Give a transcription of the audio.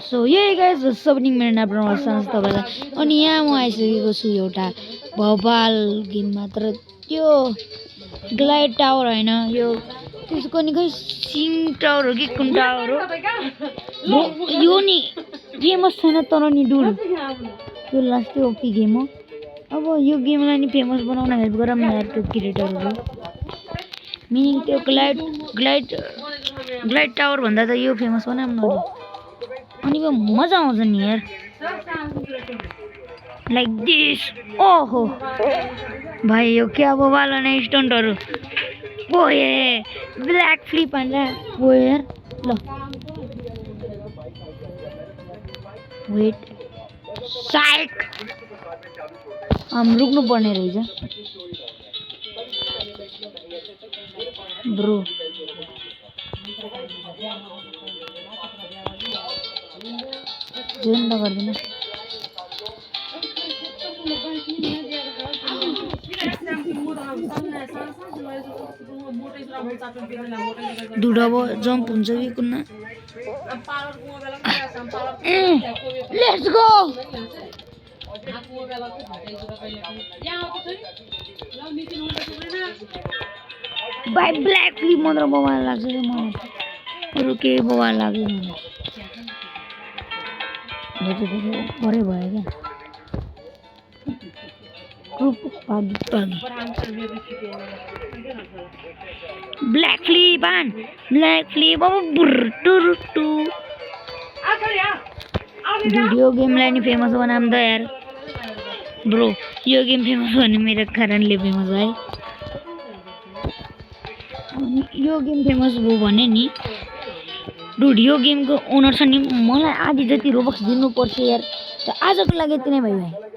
so यही guys सबिङ मेरो नाम प्रमोसन तपाईँलाई अनि यहाँ म आइसकेको छु एउटा भोपाल गेममा तर त्यो ग्लाइड टावर होइन यो त्यसको नि खै सिङ टावर हो कि कुन टावर हो यो नि फेमस छैन तर नि डुल त्यो लास्ट ओपी गेम हो अब यो गेमलाई नि फेमस बनाउन हेल्प गरौँ न यार त्यो क्रिएटरहरू मिनिङ त्यो ग्लाइड टावर भन्दा त यो फेमस बनाऊँ न अनि यो मजा आउँछ नि यार लाइक दिस ओहो भाइ यो क्या बोवाला नै स्टन्टहरू ओए ब्ल्याक फ्लिप हान्छ ओ यार ल वेट साइक रुक्नु पर्ने रहेछ ब्रो जोइन त गर्दैन दुडो जम्प हुन्छ कि कुन्न लेट्स गो भाइ ब्ल्याक फ्लिप मात्र बवाल लाग्छ कि मलाई अरू केही बवाल लाग्दैन परै भयो क्या ग्रुप पागी ब्ल्याक फ्लिप अब बुर्टुरुटु भिडियो गेमलाई नि फेमस बनाऊँ त यार ब्रो यो गेम फेमस भने मेरो कारणले फेमस है यो गेम फेमस भयो भने नि डुड यो गेमको ओनर छ नि मलाई आधी जति रोबक्स दिनुपर्छ यार आजको लागि यति नै भयो भाइ